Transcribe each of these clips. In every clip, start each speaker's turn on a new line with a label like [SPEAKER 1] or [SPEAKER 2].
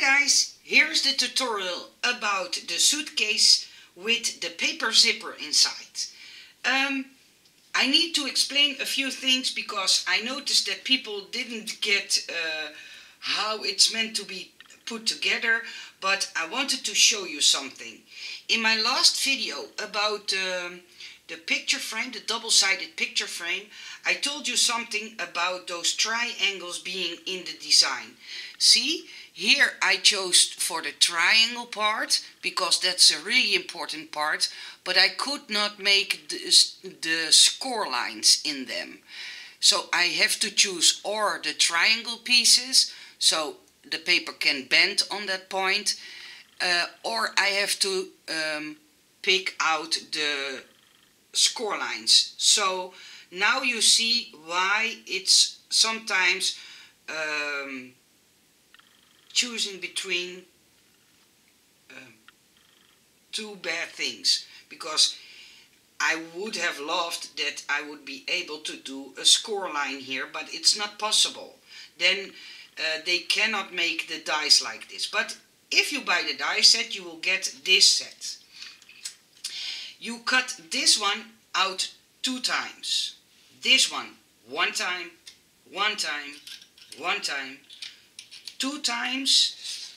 [SPEAKER 1] guys, here's the tutorial about the suitcase with the paper zipper inside. I need to explain a few things because I noticed that people didn't get how it's meant to be put together, but I wanted to show you something. In my last video about the picture frame, the double-sided picture frame, I told you something about those triangles being in the design. See, here I chose for the triangle part because that's a really important part, but I could not make the score lines in them. So I have to choose or the triangle pieces, so the paper can bend on that point, or I have to pick out the score lines. So now you see why it's sometimes choosing between two bad things, because I would have loved that I would be able to do a score line here, but it's not possible. Then they cannot make the dies like this. But if you buy the die set, you will get this set. You cut this one out 2 times. This one 1 time, 1 time, 1 time, 2 times,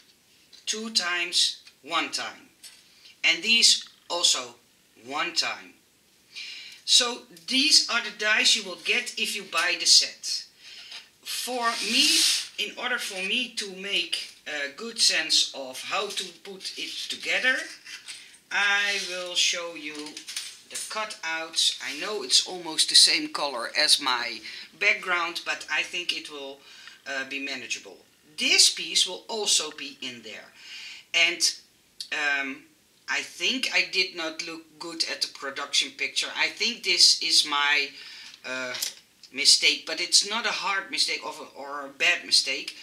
[SPEAKER 1] 2 times, 1 time. And these also 1 time. So these are the dies you will get if you buy the set. For me, in order for me to make a good sense of how to put it together, I will show you the cutouts. I know it's almost the same color as my background, but I think it will be manageable. This piece will also be in there. And I think I did not look good at the production picture. I think this is my mistake, but it's not a hard mistake or a bad mistake.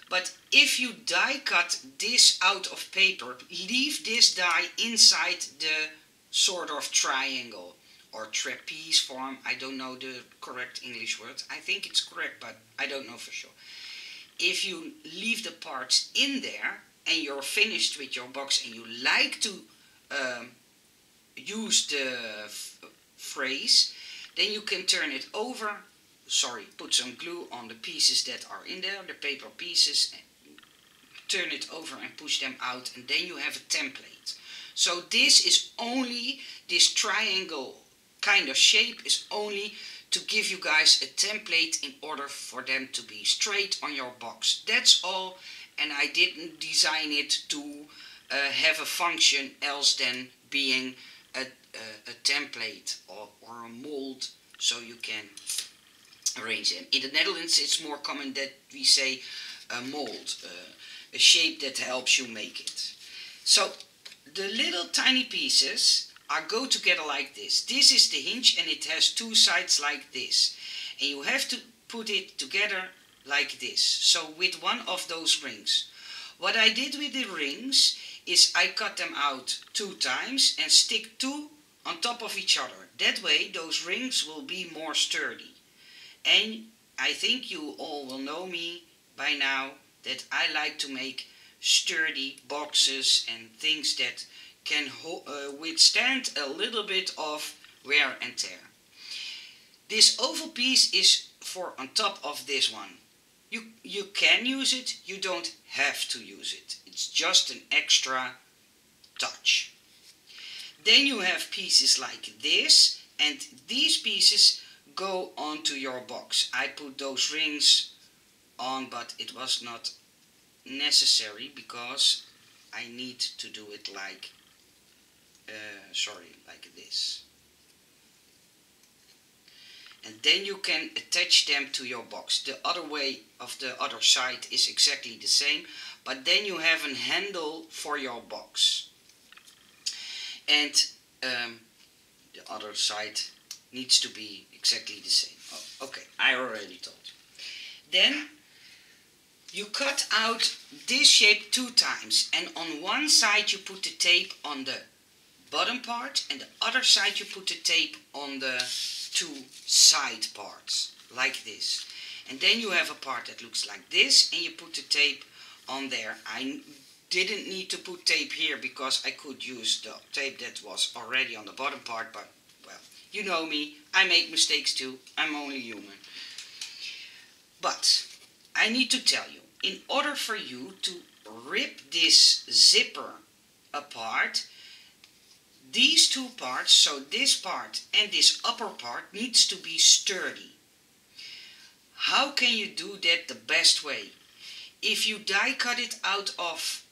[SPEAKER 1] But if you die cut this out of paper, leave this die inside the sort of triangle or trapeze form. I don't know the correct English word. I think it's correct, but I don't know for sure. If you leave the parts in there and you're finished with your box and you like to use the phrase, then you can turn it over. Put some glue on the pieces that are in there, the paper pieces, and turn it over and push them out, and then you have a template. So this is only, this triangle kind of shape is only to give you guys a template in order for them to be straight on your box. That's all, and I didn't design it to have a function else than being a template or a mold, so you can arrange them. In the Netherlands it's more common that we say a mold, a shape that helps you make it. So the little tiny pieces go together like this. This is the hinge and it has 2 sides like this. And you have to put it together like this. So with one of those rings. What I did with the rings is I cut them out 2 times and stick 2 on top of each other. That way those rings will be more sturdy. And I think you all will know me by now that I like to make sturdy boxes and things that can withstand a little bit of wear and tear. This oval piece is for on top of this one. You can use it, you don't have to use it. It's just an extra touch. Then you have pieces like this, and these pieces go onto your box. I put those rings on, but it was not necessary because I need to do it like like this. And then you can attach them to your box. The other way of the other side is exactly the same, but then you have a handle for your box. And the other side needs to be exactly the same. Oh, okay, I already told you. Then you cut out this shape 2 times, and on one side you put the tape on the bottom part, and the other side you put the tape on the 2 side parts, like this. And then you have a part that looks like this, and you put the tape on there. I didn't need to put tape here because I could use the tape that was already on the bottom part, but well, you know me, I make mistakes too, I'm only human. But I need to tell you, in order for you to rip this zipper apart, these two parts, so this part and this upper part, needs to be sturdy. How can you do that the best way? If you die cut it out of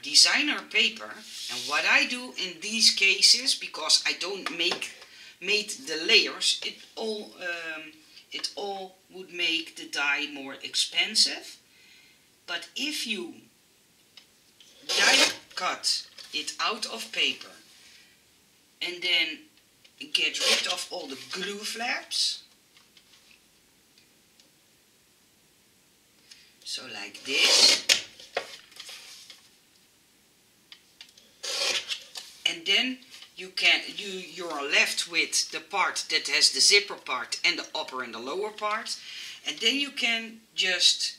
[SPEAKER 1] designer paper, and what I do in these cases, because I don't made the layers, it all would make the die more expensive. But if you die cut it out of paper and then get rid of all the glue flaps, so like this, and then you're left with the part that has the zipper part and the upper and the lower part, and then you can just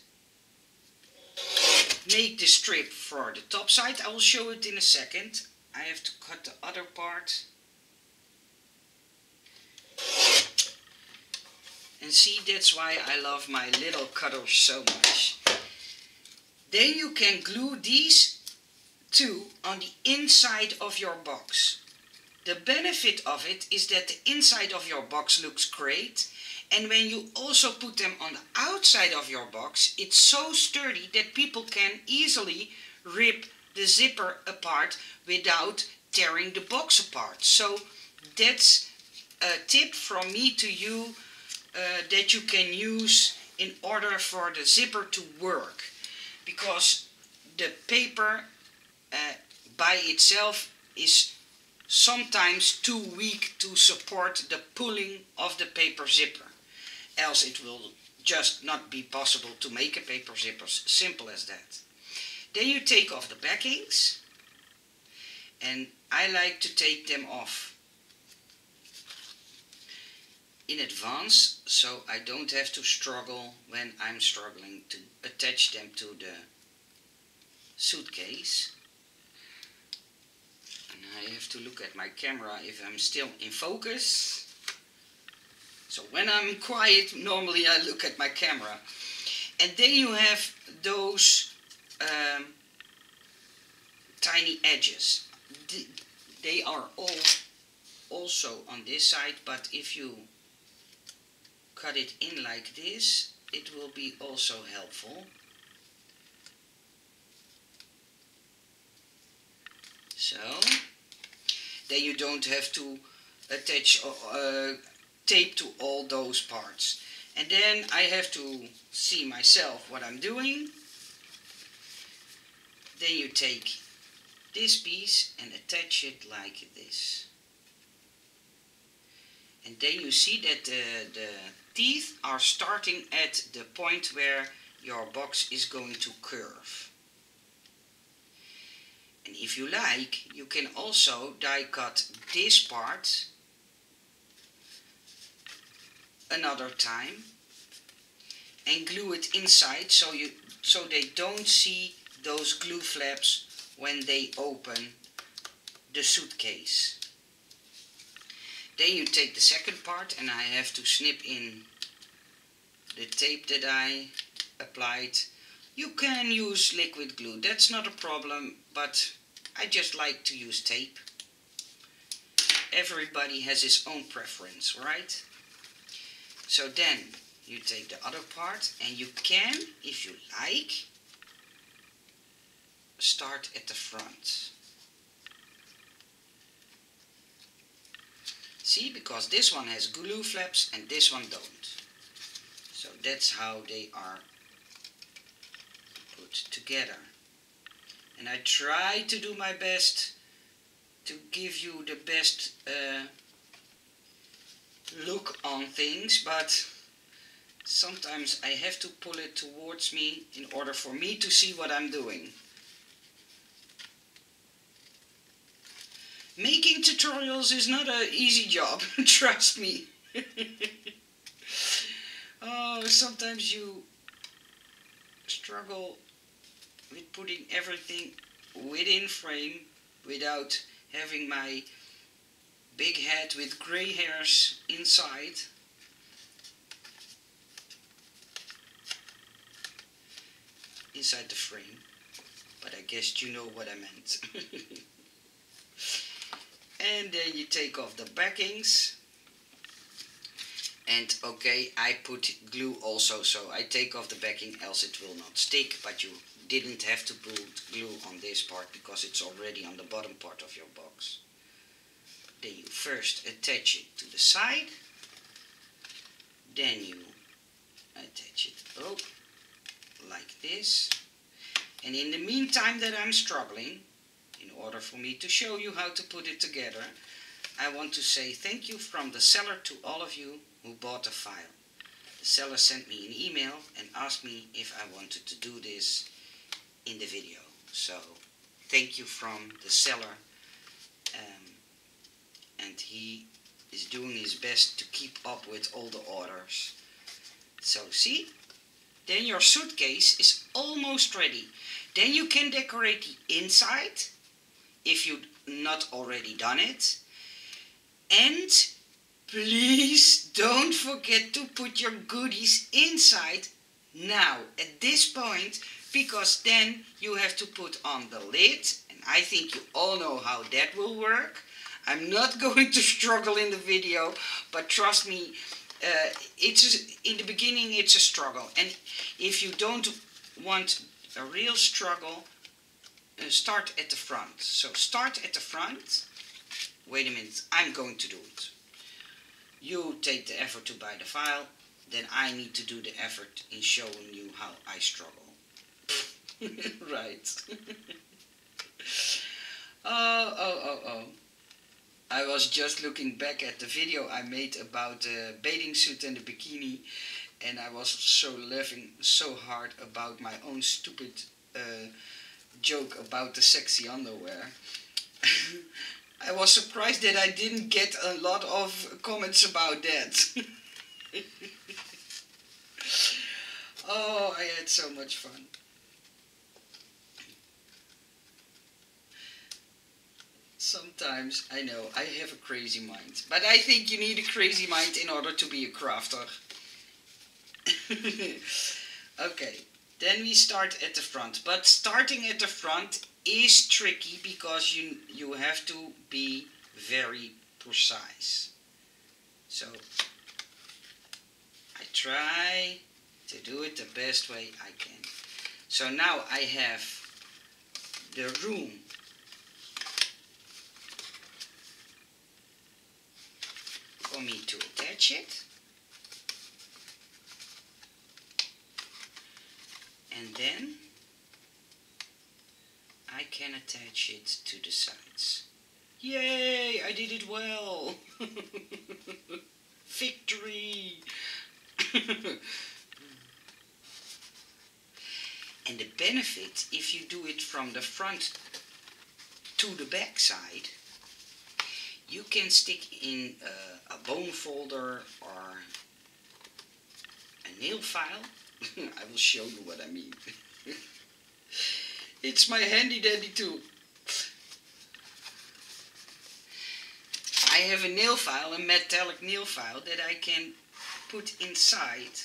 [SPEAKER 1] make the strip for the top side. I will show it in a second. I have to cut the other part. And see, that's why I love my little cutters so much. Then you can glue these two on the inside of your box. The benefit of it is that the inside of your box looks great, and when you also put them on the outside of your box, it's so sturdy that people can easily rip the zipper apart without tearing the box apart. So that's a tip from me to you that you can use in order for the zipper to work, because the paper by itself is sometimes too weak to support the pulling of the paper zipper, else it will just not be possible to make a paper zipper. Simple as that. Then you take off the backings, and I like to take them off in advance, so I don't have to struggle when I'm struggling to attach them to the suitcase. And I have to look at my camera if I'm still in focus. So when I'm quiet, normally I look at my camera. And then you have those tiny edges. They are all also on this side, but if you cut it in like this, it will be also helpful. So then you don't have to attach tape to all those parts. And then I have to see myself what I'm doing. Then you take this piece and attach it like this. And then you see that the teeth are starting at the point where your box is going to curve. And if you like, you can also die cut this part another time and glue it inside so they don't see those glue flaps when they open the suitcase. Then you take the second part, and I have to snip in the tape that I applied. You can use liquid glue, that's not a problem, but I just like to use tape. Everybody has his own preference, right? So then you take the other part, and you can, if you like, start at the front. See, because this one has glue flaps and this one don't. So that's how they are put together. And I try to do my best to give you the best look on things, but sometimes I have to pull it towards me in order for me to see what I'm doing. Making tutorials is not an easy job, trust me. Oh, sometimes you struggle putting everything within frame without having my big head with grey hairs inside. Inside the frame, but I guess you know what I meant. And then you take off the backings. And okay, I put glue also, so I take off the backing, else it will not stick, but you didn't have to put glue on this part because it's already on the bottom part of your box. Then you first attach it to the side, then you attach it up like this. And in the meantime that I'm struggling, in order for me to show you how to put it together, I want to say thank you from the seller to all of you who bought the file. The seller sent me an email and asked me if I wanted to do this in the video. So thank you from the seller, and he is doing his best to keep up with all the orders. So see, then your suitcase is almost ready. Then you can decorate the inside if you've not already done it. And please don't forget to put your goodies inside now at this point, because then you have to put on the lid, and I think you all know how that will work. I'm not going to struggle in the video, but trust me, in the beginning it's a struggle, and if you don't want a real struggle, start at the front. So start at the front. Wait a minute, I'm going to do it. You take the effort to buy the file, then I need to do the effort in showing you how I struggle. Right. Oh. I was just looking back at the video I made about the bathing suit and the bikini, and I was so laughing so hard about my own stupid joke about the sexy underwear. I was surprised that I didn't get a lot of comments about that. Oh, I had so much fun. Sometimes, I know, I have a crazy mind. But I think you need a crazy mind in order to be a crafter. Okay, then we start at the front. But starting at the front is tricky because you have to be very precise. So, I try to do it the best way I can. So now I have the room for me to attach it, and then I can attach it to the sides. Yay! I did it well! Victory! And the benefit, if you do it from the front to the back side, you can stick in a bone folder or a nail file. I will show you what I mean. It's my handy dandy tool. I have a nail file, a metallic nail file that I can put inside,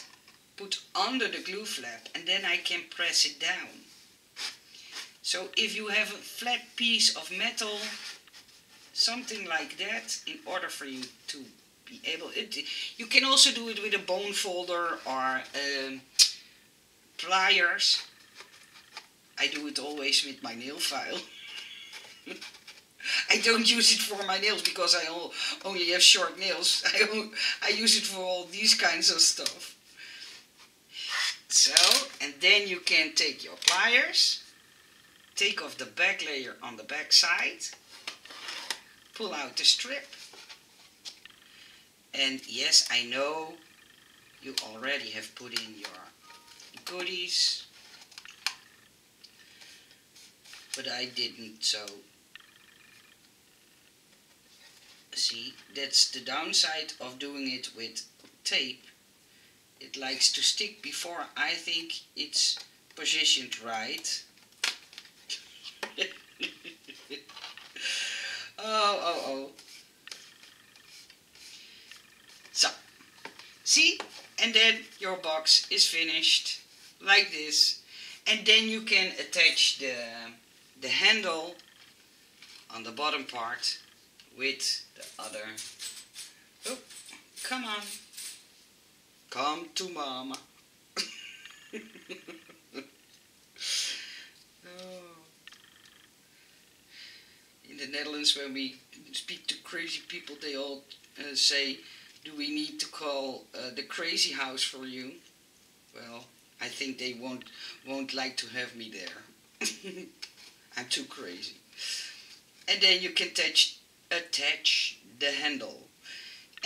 [SPEAKER 1] put under the glue flap, and then I can press it down. So if you have a flat piece of metal, something like that, in order for you to be able, you can also do it with a bone folder or pliers. I do it always with my nail file. I don't use it for my nails because I only have short nails. I use it for all these kinds of stuff. So, and then you can take your pliers, take off the back layer on the back side, pull out the strip, and yes, I know you already have put in your goodies, but I didn't, so see, that's the downside of doing it with tape. It likes to stick before I think it's positioned right. Oh. So, see? And then your box is finished, like this. And then you can attach the handle on the bottom part with the other. Oh, come on. Come to mama. Oh. In the Netherlands, when we speak to crazy people, they all say, do we need to call the crazy house for you? Well, I think they won't like to have me there. I'm too crazy. And then you can attach the handle.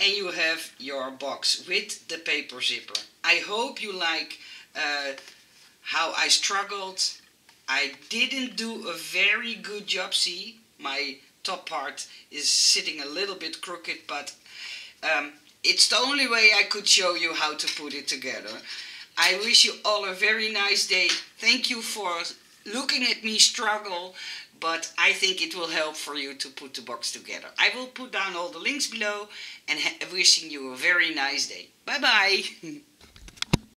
[SPEAKER 1] And you have your box with the paper zipper. I hope you like how I struggled. I didn't do a very good job, see? My top part is sitting a little bit crooked, but it's the only way I could show you how to put it together. I wish you all a very nice day. Thank you for looking at me struggle, but I think it will help for you to put the box together. I will put down all the links below, and wishing you a very nice day. Bye bye.